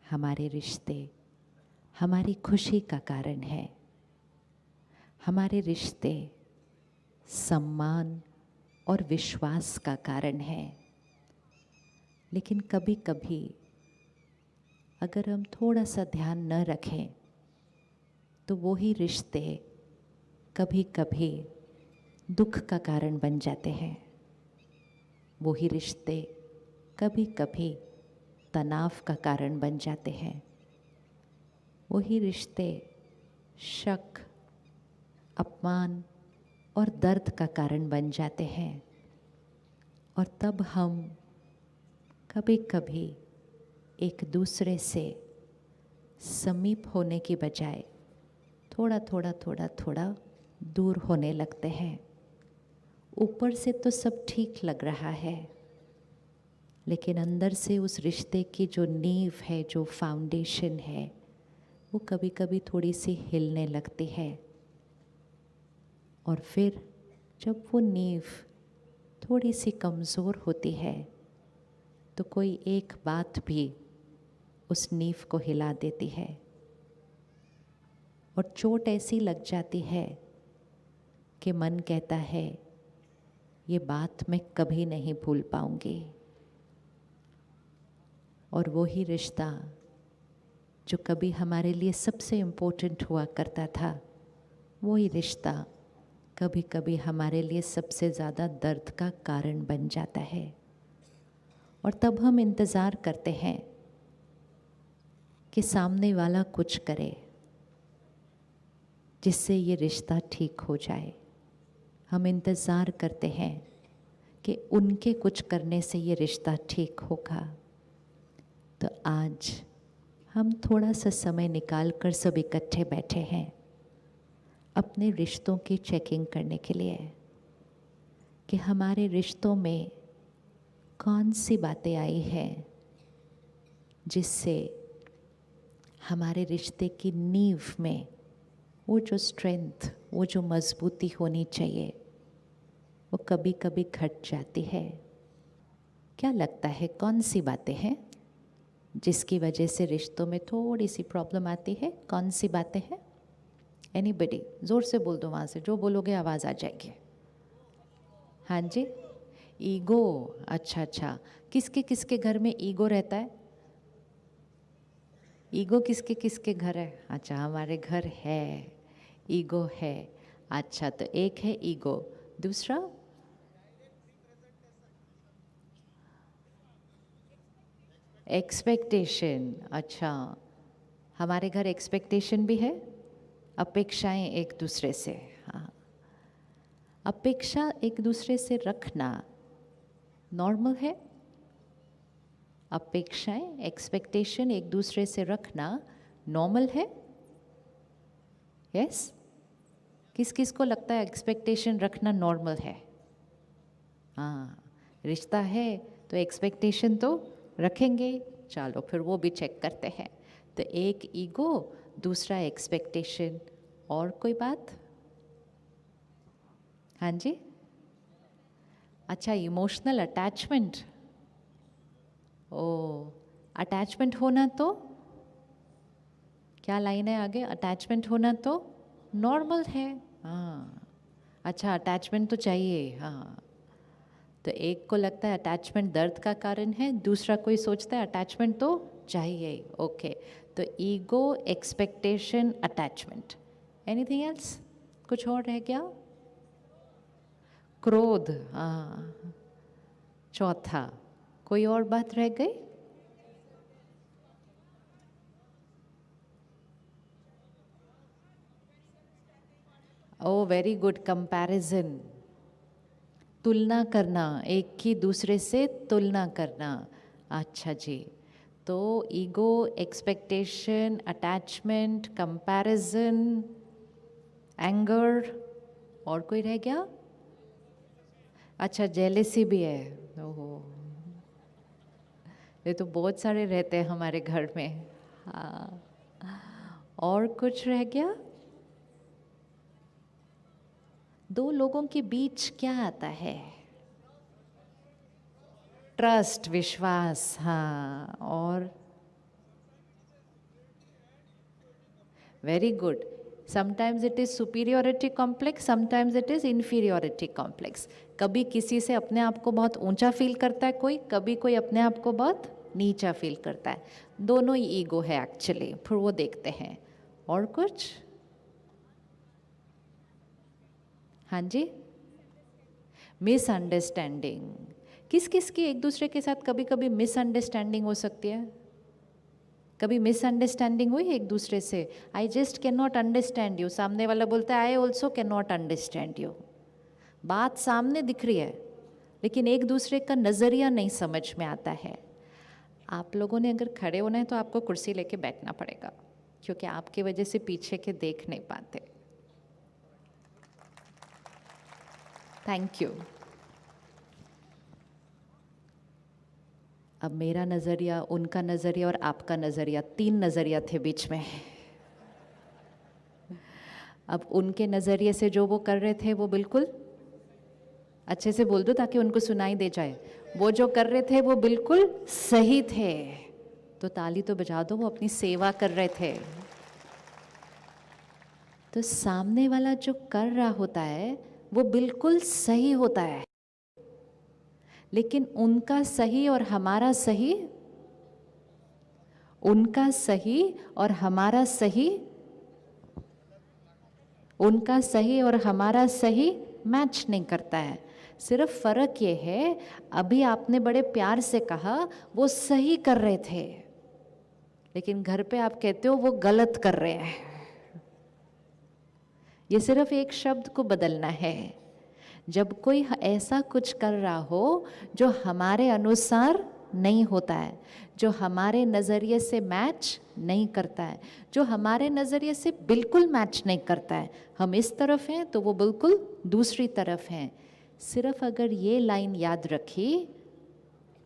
हमारे रिश्ते हमारी खुशी का कारण है। हमारे रिश्ते सम्मान और विश्वास का कारण है। लेकिन कभी कभी अगर हम थोड़ा सा ध्यान न रखें तो वो ही रिश्ते कभी कभी दुख का कारण बन जाते हैं। वो ही रिश्ते कभी कभी तनाव का कारण बन जाते हैं। वो ही रिश्ते शक, अपमान और दर्द का कारण बन जाते हैं। और तब हम कभी कभी एक दूसरे से समीप होने की बजाय थोड़ा दूर होने लगते हैं। ऊपर से तो सब ठीक लग रहा है, लेकिन अंदर से उस रिश्ते की जो नींव है, जो फाउंडेशन है, वो कभी कभी थोड़ी सी हिलने लगती है। और फिर जब वो नींव थोड़ी सी कमज़ोर होती है तो कोई एक बात भी उस नींव को हिला देती है और चोट ऐसी लग जाती है कि मन कहता है ये बात मैं कभी नहीं भूल पाऊंगी। और वो ही रिश्ता जो कभी हमारे लिए सबसे इम्पोर्टेंट हुआ करता था, वो ही रिश्ता कभी कभी हमारे लिए सबसे ज़्यादा दर्द का कारण बन जाता है। और तब हम इंतज़ार करते हैं कि सामने वाला कुछ करे जिससे ये रिश्ता ठीक हो जाए। हम इंतज़ार करते हैं कि उनके कुछ करने से ये रिश्ता ठीक होगा। तो आज हम थोड़ा सा समय निकाल कर सब इकट्ठे बैठे हैं अपने रिश्तों की चेकिंग करने के लिए कि हमारे रिश्तों में कौन सी बातें आई हैं जिससे हमारे रिश्ते की नींव में वो जो स्ट्रेंथ, वो जो मजबूती होनी चाहिए, वो कभी कभी घट जाती है। क्या लगता है कौन सी बातें हैं जिसकी वजह से रिश्तों में थोड़ी सी प्रॉब्लम आती है? कौन सी बातें हैं? एनीबडी? ज़ोर से बोल दो, वहाँ से जो बोलोगे आवाज़ आ जाएगी। हाँ जी, ईगो। अच्छा, किसके किसके घर में ईगो रहता है? ईगो किसके किसके घर है? अच्छा, हमारे घर है, ईगो है। अच्छा, तो एक है ईगो, दूसरा एक्सपेक्टेशन। अच्छा, हमारे घर एक्सपेक्टेशन भी है, अपेक्षाएं एक दूसरे से। हाँ, अपेक्षा एक दूसरे से रखना नॉर्मल है। अपेक्षाएं, एक्सपेक्टेशन एक दूसरे से रखना नॉर्मल है। यस? किस किस को लगता है एक्सपेक्टेशन रखना नॉर्मल है? हाँ, रिश्ता है तो एक्सपेक्टेशन तो रखेंगे। चलो फिर वो भी चेक करते हैं। तो एक ईगो, दूसरा एक्सपेक्टेशन, और कोई बात? हाँ जी। अच्छा, इमोशनल अटैचमेंट। ओ, अटैचमेंट होना तो क्या लाइन है आगे? अटैचमेंट होना तो नॉर्मल है। हाँ, अच्छा, अटैचमेंट तो चाहिए। हाँ, तो एक को लगता है अटैचमेंट दर्द का कारण है, दूसरा कोई सोचता है अटैचमेंट तो चाहिए। ओके, तो ego, expectation, attachment. Anything else? कुछ और रह गया? क्रोध। हाँ, चौथा। कोई और बात रह गई? ओ वेरी गुड, कंपैरिजन, तुलना करना, एक ही दूसरे से तुलना करना। अच्छा जी, तो ego, expectation, attachment, comparison, anger, और कोई रह गया? अच्छा, जेलेसी भी है। ओहो, ये तो बहुत सारे रहते हैं हमारे घर में। हाँ, और कुछ रह गया? दो लोगों के बीच क्या आता है? ट्रस्ट, विश्वास। हाँ, और very good. Sometimes it is superiority complex, sometimes it is inferiority complex. कभी किसी से अपने आप को बहुत ऊंचा फील करता है कोई, कभी कोई अपने आप को बहुत नीचा फील करता है. दोनों ही ईगो है एक्चुअली. फिर वो देखते हैं. और कुछ? हाँ जी. मिसअंडरस्टैंडिंग. किस किस की एक दूसरे के साथ कभी कभी मिसअंडरस्टैंडिंग हो सकती है? कभी मिसअंडरस्टैंडिंग हुई एक दूसरे से? I just can not understand you. सामने वाला बोलता है I also can not understand you. बात सामने दिख रही है लेकिन एक दूसरे का नज़रिया नहीं समझ में आता है. आप लोगों ने अगर खड़े होना है तो आपको कुर्सी लेके बैठना पड़ेगा, क्योंकि आपकी वजह से पीछे के देख नहीं पाते. Thank you. अब मेरा नज़रिया, उनका नज़रिया और आपका नज़रिया, 3 नज़रिया थे बीच में. अब उनके नज़रिए से जो वो कर रहे थे वो बिल्कुल, अच्छे से बोल दो ताकि उनको सुनाई दे जाए, वो जो कर रहे थे वो बिल्कुल सही थे. तो ताली तो बजा दो, वो अपनी सेवा कर रहे थे. तो सामने वाला जो कर रहा होता है वो बिल्कुल सही होता है, लेकिन उनका सही और हमारा सही, उनका सही और हमारा सही, उनका सही और हमारा सही मैच नहीं करता है. सिर्फ फ़र्क ये है, अभी आपने बड़े प्यार से कहा वो सही कर रहे थे, लेकिन घर पे आप कहते हो वो गलत कर रहे हैं. ये सिर्फ एक शब्द को बदलना है. जब कोई ऐसा कुछ कर रहा हो जो हमारे अनुसार नहीं होता है, जो हमारे नज़रिए से मैच नहीं करता है, जो हमारे नज़रिए से बिल्कुल मैच नहीं करता है, हम इस तरफ हैं तो वो बिल्कुल दूसरी तरफ हैं. सिर्फ अगर ये लाइन याद रखी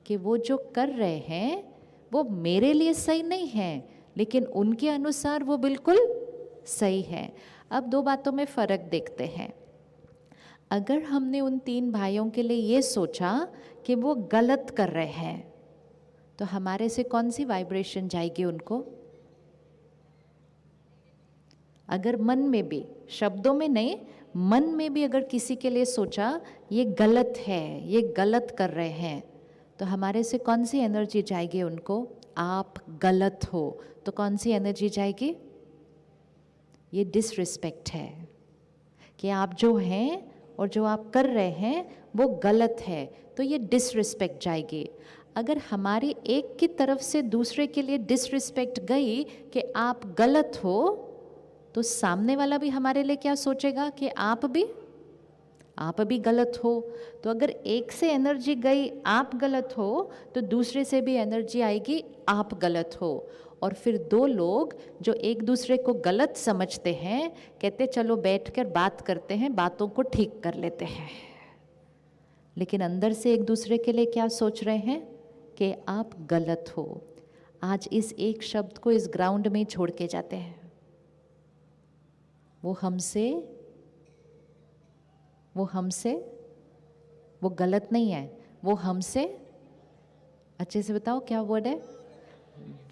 कि वो जो कर रहे हैं वो मेरे लिए सही नहीं है, लेकिन उनके अनुसार वो बिल्कुल सही है. अब 2 बातों में फ़र्क देखते हैं. अगर हमने उन 3 भाइयों के लिए ये सोचा कि वो गलत कर रहे हैं, तो हमारे से कौन सी वाइब्रेशन जाएगी उनको? अगर मन में भी, शब्दों में नहीं, मन में भी अगर किसी के लिए सोचा ये गलत है, ये गलत कर रहे हैं, तो हमारे से कौन सी एनर्जी जाएगी उनको? आप गलत हो तो कौन सी एनर्जी जाएगी? ये डिसरिस्पेक्ट है कि आप जो हैं और जो आप कर रहे हैं वो गलत है, तो ये डिसरिस्पेक्ट जाएगी. अगर हमारी एक की तरफ से दूसरे के लिए डिसरिस्पेक्ट गई कि आप गलत हो, तो सामने वाला भी हमारे लिए क्या सोचेगा कि आप भी गलत हो. तो अगर एक से एनर्जी गई आप गलत हो, तो दूसरे से भी एनर्जी आएगी आप गलत हो. और फिर 2 लोग जो एक दूसरे को गलत समझते हैं, कहते चलो बैठकर बात करते हैं, बातों को ठीक कर लेते हैं, लेकिन अंदर से एक दूसरे के लिए क्या सोच रहे हैं कि आप गलत हो. आज इस एक शब्द को इस ग्राउंड में छोड़ के जाते हैं. वो हमसे वो गलत नहीं है, वो हमसे, अच्छे से बताओ क्या वर्ड है?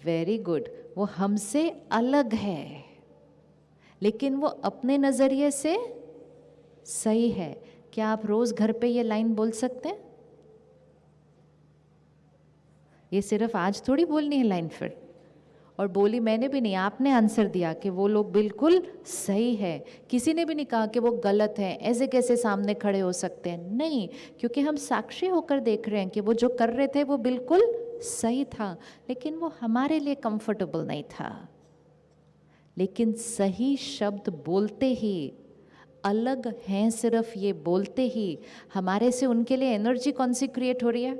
Very good. वो हमसे अलग है, लेकिन वो अपने नज़रिए से सही है. क्या आप रोज़ घर पे ये लाइन बोल सकते हैं? ये सिर्फ आज थोड़ी बोलनी है लाइन. फिर और बोली मैंने भी नहीं, आपने आंसर दिया कि वो लोग बिल्कुल सही है. किसी ने भी नहीं कहा कि वो गलत है. ऐसे कैसे सामने खड़े हो सकते हैं? नहीं, क्योंकि हम साक्षी होकर देख रहे हैं कि वो जो कर रहे थे वो बिल्कुल सही था, लेकिन वो हमारे लिए कंफर्टेबल नहीं था. लेकिन सही शब्द बोलते ही, अलग हैं सिर्फ ये बोलते ही, हमारे से उनके लिए एनर्जी कौन सी क्रिएट हो रही है?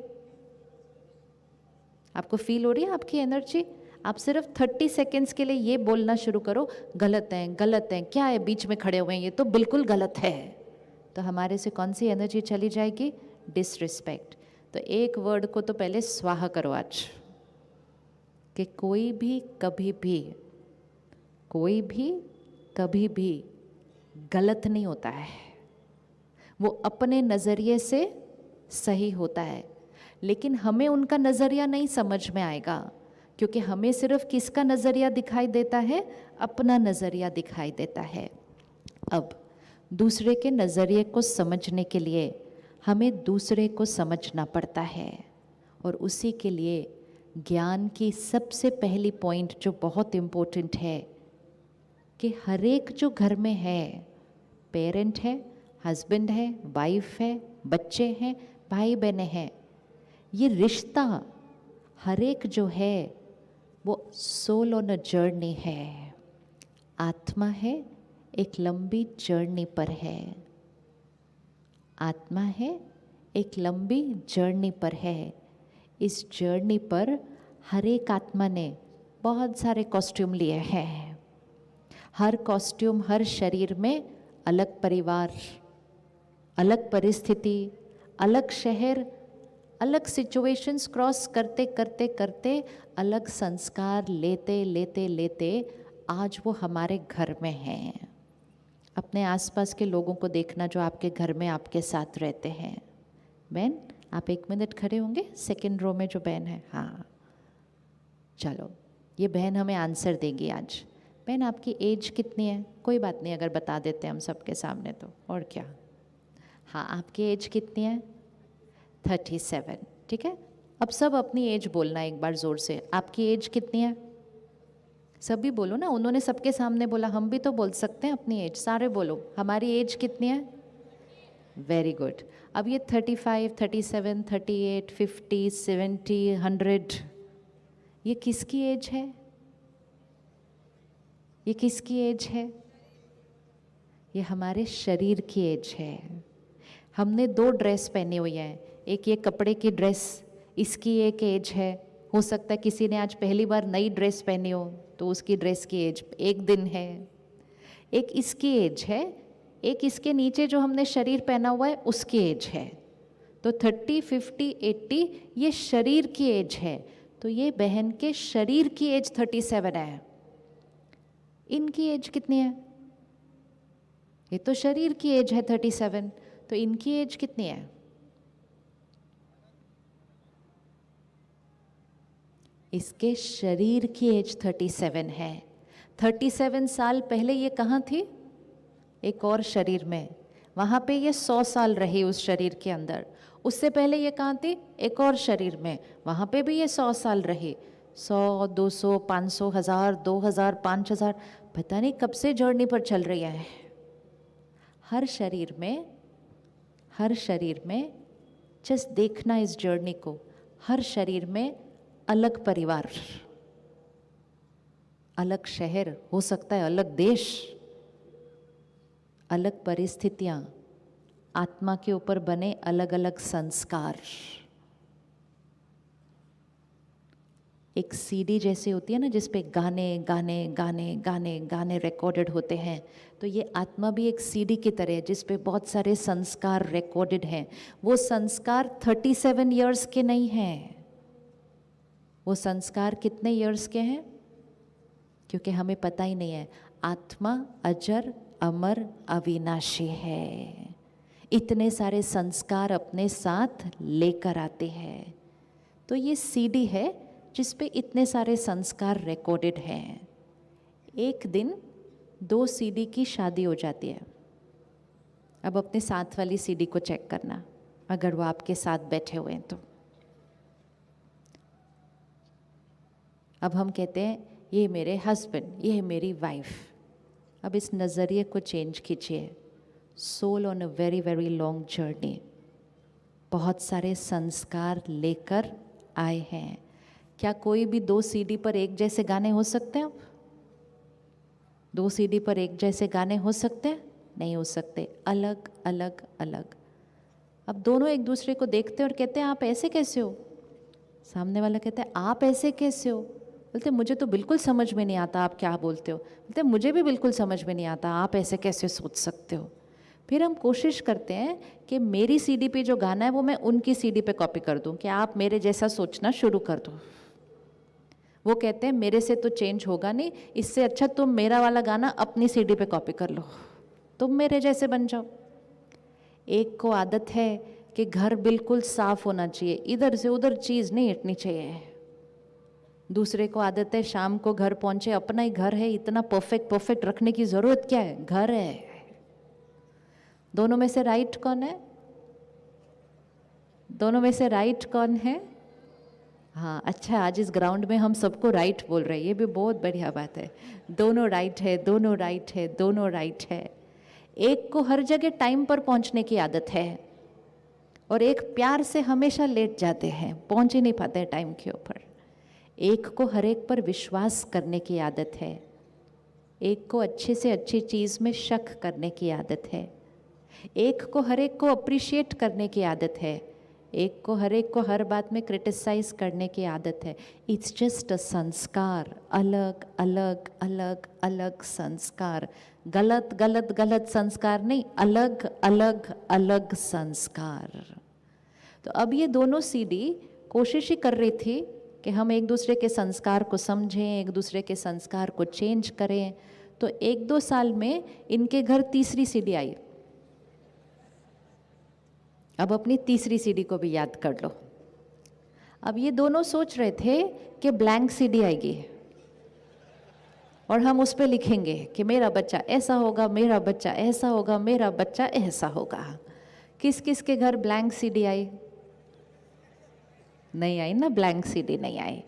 आपको फील हो रही है आपकी एनर्जी? आप सिर्फ 30 सेकेंड्स के लिए ये बोलना शुरू करो, गलत है, गलत है, क्या है बीच में खड़े हुए हैं, ये तो बिल्कुल गलत है. तो हमारे से कौन सी एनर्जी चली जाएगी? डिसरिस्पेक्ट. तो एक वर्ड को तो पहले स्वाहा करो आज, कि कोई भी कभी भी गलत नहीं होता है. वो अपने नज़रिए से सही होता है, लेकिन हमें उनका नज़रिया नहीं समझ में आएगा, क्योंकि हमें सिर्फ किसका नज़रिया दिखाई देता है? अपना नज़रिया दिखाई देता है। अब दूसरे के नज़रिए को समझने के लिए हमें दूसरे को समझना पड़ता है, और उसी के लिए ज्ञान की सबसे पहली पॉइंट जो बहुत इम्पोर्टेंट है कि हर एक जो घर में है, पेरेंट है, हस्बैंड है, वाइफ है, बच्चे हैं, भाई बहनें हैं, ये रिश्ता हर एक जो है वो सोल ऑन अ जर्नी है, आत्मा है, एक लंबी जर्नी पर है। आत्मा है, एक लंबी जर्नी पर है। इस जर्नी पर हर एक आत्मा ने बहुत सारे कॉस्ट्यूम लिए हैं। हर कॉस्ट्यूम, हर शरीर में अलग परिवार, अलग परिस्थिति, अलग शहर, अलग सिचुएशंस क्रॉस करते करते करते, अलग संस्कार लेते लेते लेते आज वो हमारे घर में हैं। अपने आसपास के लोगों को देखना जो आपके घर में आपके साथ रहते हैं। बहन, आप 1 मिनट खड़े होंगे? सेकंड रो में जो बहन है, हाँ चलो, ये बहन हमें आंसर देगी आज। बहन, आपकी एज कितनी है? कोई बात नहीं अगर बता देते हम सबके सामने तो, और क्या। हाँ, आपकी एज कितनी है? 37, ठीक है। अब सब अपनी एज बोलना एक बार ज़ोर से। आपकी एज कितनी है? सभी बोलो ना, उन्होंने सबके सामने बोला, हम भी तो बोल सकते हैं अपनी एज। सारे बोलो, हमारी एज कितनी है? Very good. अब ये 35, 37, 38, 50, 70, 100, ये किसकी एज है? ये किसकी एज है? ये हमारे शरीर की एज है। हमने 2 ड्रेस पहनी हुई है, एक ये कपड़े की ड्रेस, इसकी एक एज है। हो सकता है किसी ने आज पहली बार नई ड्रेस पहनी हो तो उसकी ड्रेस की एज 1 दिन है। एक इसकी एज है, एक इसके नीचे जो हमने शरीर पहना हुआ है उसकी एज है। तो 30, 50, 80 ये शरीर की एज है। तो ये बहन के शरीर की एज 37 है। इनकी एज कितनी है? ये तो शरीर की एज है 37, तो इनकी एज कितनी है? इसके शरीर की एज 37 है। 37 साल पहले ये कहाँ थी? एक और शरीर में। वहाँ पे ये 100 साल रही उस शरीर के अंदर। उससे पहले ये कहाँ थी? एक और शरीर में। वहाँ पे भी ये 100 साल रही। 100, 200, 500, 1000, 2000, 5000, पता नहीं कब से जर्नी पर चल रही है। हर शरीर में जस्ट देखना इस जर्नी को। हर शरीर में अलग परिवार, अलग शहर, हो सकता है अलग देश, अलग परिस्थितियां, आत्मा के ऊपर बने अलग अलग संस्कार। एक सीडी जैसी होती है ना, जिसपे गाने गाने गाने गाने गाने रिकॉर्डेड होते हैं, तो ये आत्मा भी एक सीडी की तरह है जिसपे बहुत सारे संस्कार रिकॉर्डेड हैं। वो संस्कार 37 इयर्स के नहीं हैं। वो संस्कार कितने इयर्स के हैं? क्योंकि हमें पता ही नहीं है। आत्मा अजर अमर अविनाशी है। इतने सारे संस्कार अपने साथ लेकर आते हैं। तो ये सीडी है जिस पे इतने सारे संस्कार रिकॉर्डेड हैं। एक दिन 2 सीडी की शादी हो जाती है। अब अपने साथ वाली सीडी को चेक करना, अगर वो आपके साथ बैठे हुए हैं तो। अब हम कहते हैं ये मेरे हस्बैंड, ये मेरी वाइफ। अब इस नज़रिए को चेंज कीजिए। Soul on a very very long journey, बहुत सारे संस्कार लेकर आए हैं। क्या कोई भी 2 सीडी पर एक जैसे गाने हो सकते हैं? अब 2 सीडी पर एक जैसे गाने हो सकते हैं? नहीं हो सकते, अलग अलग अलग। अब दोनों एक दूसरे को देखते हैं और कहते हैं आप ऐसे कैसे हो? सामने वाला कहता है आप ऐसे कैसे हो? बोलते मुझे तो बिल्कुल समझ में नहीं आता आप क्या बोलते हो। बोलते मुझे भी बिल्कुल समझ में नहीं आता, आप ऐसे कैसे सोच सकते हो? फिर हम कोशिश करते हैं कि मेरी सीडी पे जो गाना है वो मैं उनकी सीडी पे कॉपी कर दूं, कि आप मेरे जैसा सोचना शुरू कर दो। वो कहते हैं मेरे से तो चेंज होगा नहीं, इससे अच्छा तुम मेरा वाला गाना अपनी सीडी पे कॉपी कर लो, तुम मेरे जैसे बन जाओ। एक को आदत है कि घर बिल्कुल साफ होना चाहिए, इधर से उधर चीज़ नहीं हटनी चाहिए। दूसरे को आदत है शाम को घर पहुंचे, अपना ही घर है, इतना परफेक्ट रखने की जरूरत क्या है, घर है। दोनों में से राइट कौन है? दोनों में से राइट कौन है? हाँ, अच्छा, आज इस ग्राउंड में हम सबको राइट बोल रहे हैं, ये भी बहुत बढ़िया बात है। दोनों राइट है, दोनों राइट है, दोनों राइट है। एक को हर जगह टाइम पर पहुंचने की आदत है और एक प्यार से हमेशा लेट जाते हैं, पहुंच ही नहीं पाते हैं टाइम के ऊपर। एक को हर एक पर विश्वास करने की आदत है, एक को अच्छे से अच्छी चीज़ में शक करने की आदत है, एक को हर एक को अप्रिशिएट करने की आदत है, एक को हर एक को हर बात में क्रिटिसाइज करने की आदत है। इट्स जस्ट अ संस्कार, अलग अलग अलग अलग संस्कार, गलत गलत गलत संस्कार नहीं, अलग अलग अलग संस्कार। तो अब ये दोनों सीडी कोशिश ही कर रही थी कि हम एक दूसरे के संस्कार को समझें, एक दूसरे के संस्कार को चेंज करें। तो 1-2 साल में इनके घर तीसरी सीडी आई। अब अपनी तीसरी सीडी को भी याद कर लो। अब ये दोनों सोच रहे थे कि ब्लैंक सीडी आएगी और हम उस पर लिखेंगे कि मेरा बच्चा ऐसा होगा, मेरा बच्चा ऐसा होगा, मेरा बच्चा ऐसा होगा। किस किस के घर ब्लैंक सीडी आई? नहीं आई ना, ब्लैंक सीडी नहीं आई।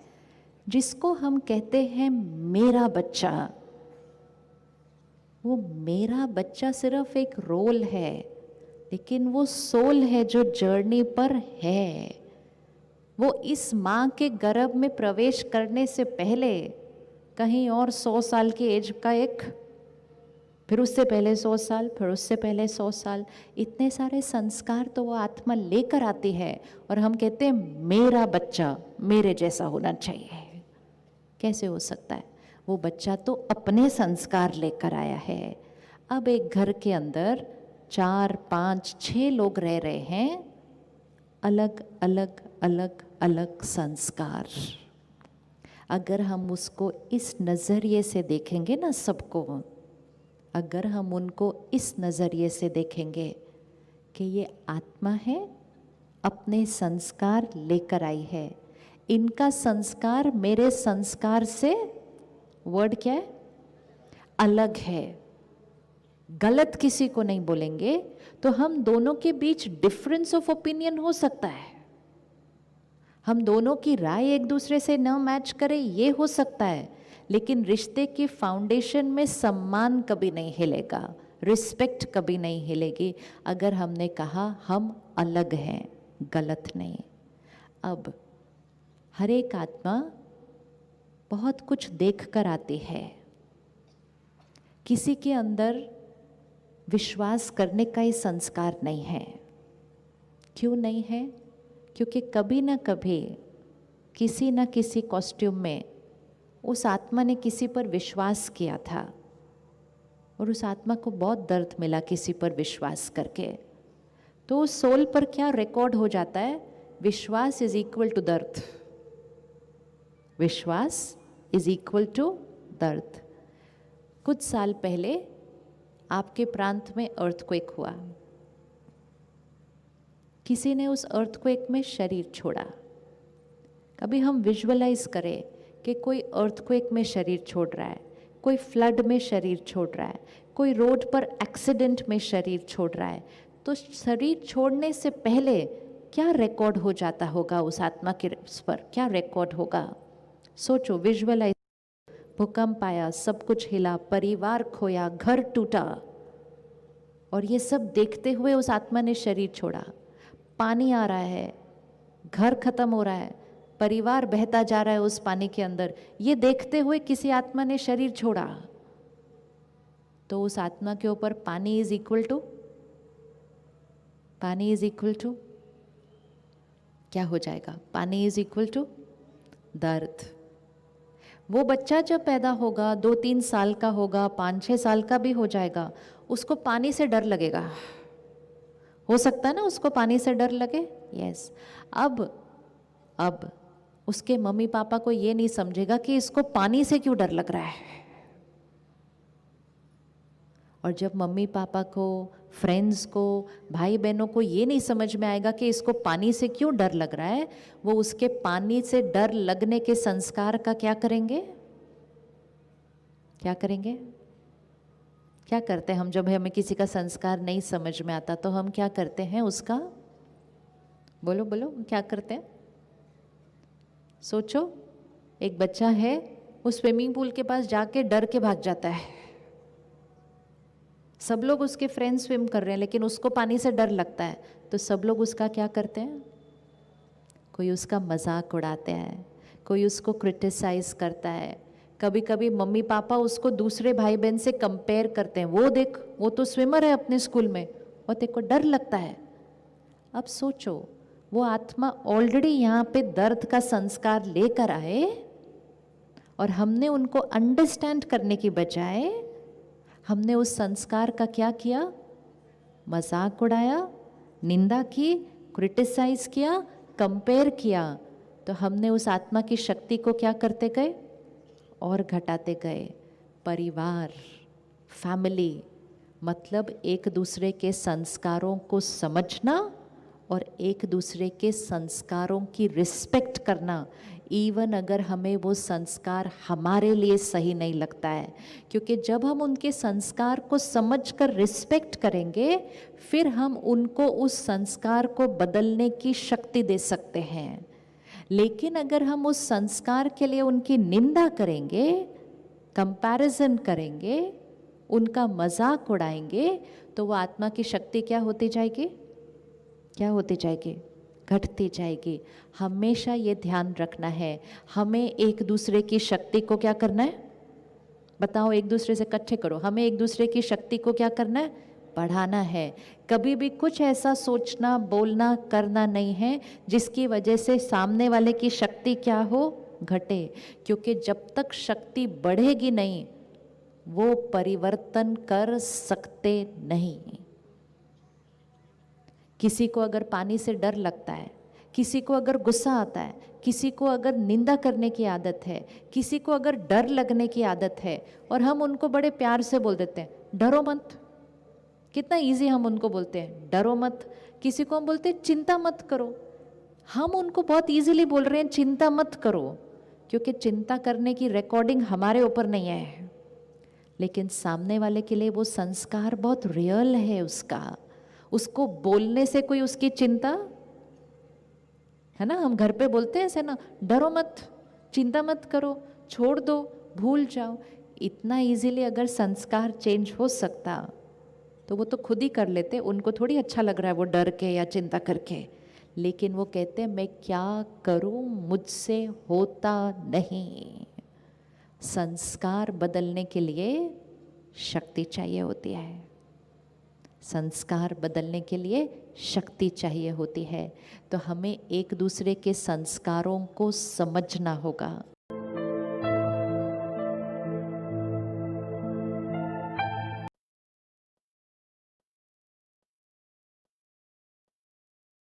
जिसको हम कहते हैं मेरा बच्चा, वो मेरा बच्चा सिर्फ एक रोल है, लेकिन वो सोल है जो जर्नी पर है। वो इस माँ के गर्भ में प्रवेश करने से पहले कहीं और 100 साल की एज का एक, फिर उससे पहले 100 साल, फिर उससे पहले 100 साल, इतने सारे संस्कार तो वो आत्मा लेकर आती है और हम कहते हैं मेरा बच्चा मेरे जैसा होना चाहिए। कैसे हो सकता है? वो बच्चा तो अपने संस्कार लेकर आया है। अब एक घर के अंदर 4, 5, 6 लोग रह रहे हैं, अलग अलग अलग अलग संस्कार। अगर हम उसको इस नज़रिए से देखेंगे ना सबको, अगर हम उनको इस नज़रिए से देखेंगे कि ये आत्मा है, अपने संस्कार लेकर आई है, इनका संस्कार मेरे संस्कार से, वर्ड क्या है, अलग है, गलत किसी को नहीं बोलेंगे, तो हम दोनों के बीच डिफरेंस ऑफ ओपिनियन हो सकता है, हम दोनों की राय एक दूसरे से न मैच करे, ये हो सकता है, लेकिन रिश्ते की फाउंडेशन में सम्मान कभी नहीं हिलेगा, रिस्पेक्ट कभी नहीं हिलेगी अगर हमने कहा हम अलग हैं, गलत नहीं। अब हर एक आत्मा बहुत कुछ देख कर आती है। किसी के अंदर विश्वास करने का ही संस्कार नहीं है। क्यों नहीं है? क्योंकि कभी ना कभी किसी न किसी कॉस्ट्यूम में उस आत्मा ने किसी पर विश्वास किया था और उस आत्मा को बहुत दर्द मिला किसी पर विश्वास करके। तो उस सोल पर क्या रिकॉर्ड हो जाता है? विश्वास इज इक्वल टू दर्द, विश्वास इज इक्वल टू दर्द। कुछ साल पहले आपके प्रांत में अर्थक्वेक हुआ, किसी ने उस अर्थक्वेक में शरीर छोड़ा। कभी हम विजुअलाइज करें कि कोई अर्थक्वेक में शरीर छोड़ रहा है, कोई फ्लड में शरीर छोड़ रहा है, कोई रोड पर एक्सीडेंट में शरीर छोड़ रहा है, तो शरीर छोड़ने से पहले क्या रिकॉर्ड हो जाता होगा उस आत्मा के पर? क्या रिकॉर्ड होगा? सोचो, विजुअलाइज। भूकंप आया, सब कुछ हिला, परिवार खोया, घर टूटा, और ये सब देखते हुए उस आत्मा ने शरीर छोड़ा। पानी आ रहा है, घर खत्म हो रहा है, परिवार बहता जा रहा है उस पानी के अंदर, ये देखते हुए किसी आत्मा ने शरीर छोड़ा। तो उस आत्मा के ऊपर पानी इज इक्वल टू, पानी इज इक्वल टू क्या हो जाएगा? पानी इज इक्वल टू दर्द। वो बच्चा जब पैदा होगा, 2-3 साल का होगा, 5-6 साल का भी हो जाएगा, उसको पानी से डर लगेगा। हो सकता है ना उसको पानी से डर लगे? यस। अब उसके मम्मी पापा को ये नहीं समझेगा कि इसको पानी से क्यों डर लग रहा है। और जब मम्मी पापा को फ्रेंड्स को, भाई बहनों को ये नहीं समझ में आएगा कि इसको पानी से क्यों डर लग रहा है, वो उसके पानी से डर लगने के संस्कार का क्या करेंगे? क्या करेंगे? क्या करते हैं हम जब हमें किसी का संस्कार नहीं समझ में आता? तो हम क्या करते हैं उसका? बोलो बोलो, क्या करते हैं? सोचो, एक बच्चा है, वो स्विमिंग पूल के पास जाके डर के भाग जाता है। सब लोग उसके फ्रेंड्स स्विम कर रहे हैं लेकिन उसको पानी से डर लगता है, तो सब लोग उसका क्या करते हैं? कोई उसका मजाक उड़ाते हैं, कोई उसको क्रिटिसाइज करता है। कभी कभी मम्मी पापा उसको दूसरे भाई बहन से कंपेयर करते हैं, वो देख वो तो स्विमर है अपने स्कूल में, और तेरे को डर लगता है। अब सोचो, वो आत्मा ऑलरेडी यहाँ पे दर्द का संस्कार लेकर आए और हमने उनको अंडरस्टैंड करने की बजाय हमने उस संस्कार का क्या किया? मजाक उड़ाया, निंदा की, क्रिटिसाइज किया, कंपेयर किया। तो हमने उस आत्मा की शक्ति को क्या करते गए? और घटाते गए। परिवार, फैमिली, मतलब एक दूसरे के संस्कारों को समझना और एक दूसरे के संस्कारों की रिस्पेक्ट करना, इवन अगर हमें वो संस्कार हमारे लिए सही नहीं लगता है। क्योंकि जब हम उनके संस्कार को समझकर रिस्पेक्ट करेंगे, फिर हम उनको उस संस्कार को बदलने की शक्ति दे सकते हैं। लेकिन अगर हम उस संस्कार के लिए उनकी निंदा करेंगे, कंपैरिजन करेंगे, उनका मजाक उड़ाएंगे, तो वो आत्मा की शक्ति क्या होती जाएगी? क्या होती जाएगी? घटती जाएगी। हमेशा ये ध्यान रखना है, हमें एक दूसरे की शक्ति को क्या करना है? बताओ, एक दूसरे से इकट्ठे करो। हमें एक दूसरे की शक्ति को क्या करना है? बढ़ाना है। कभी भी कुछ ऐसा सोचना, बोलना, करना नहीं है जिसकी वजह से सामने वाले की शक्ति क्या हो? घटे। क्योंकि जब तक शक्ति बढ़ेगी नहीं, वो परिवर्तन कर सकते नहीं। किसी को अगर पानी से डर लगता है, किसी को अगर गुस्सा आता है, किसी को अगर निंदा करने की आदत है, किसी को अगर डर लगने की आदत है, और हम उनको बड़े प्यार से बोल देते हैं डरो मत। कितना इजी हम उनको बोलते हैं डरो मत। किसी को हम बोलते हैं चिंता मत करो। हम उनको बहुत इजीली बोल रहे हैं चिंता मत करो, क्योंकि चिंता करने की रिकॉर्डिंग हमारे ऊपर नहीं है। लेकिन सामने वाले के लिए वो संस्कार बहुत रियल है उसका। उसको बोलने से कोई उसकी चिंता है ना, हम घर पे बोलते हैं ऐसे ना, डरो मत, चिंता मत करो, छोड़ दो, भूल जाओ। इतना इजीली अगर संस्कार चेंज हो सकता तो वो तो खुद ही कर लेते, उनको थोड़ी अच्छा लग रहा है वो डर के या चिंता करके। लेकिन वो कहते हैं मैं क्या करूं, मुझसे होता नहीं। संस्कार बदलने के लिए शक्ति चाहिए होती है। संस्कार बदलने के लिए शक्ति चाहिए होती है। तो हमें एक दूसरे के संस्कारों को समझना होगा।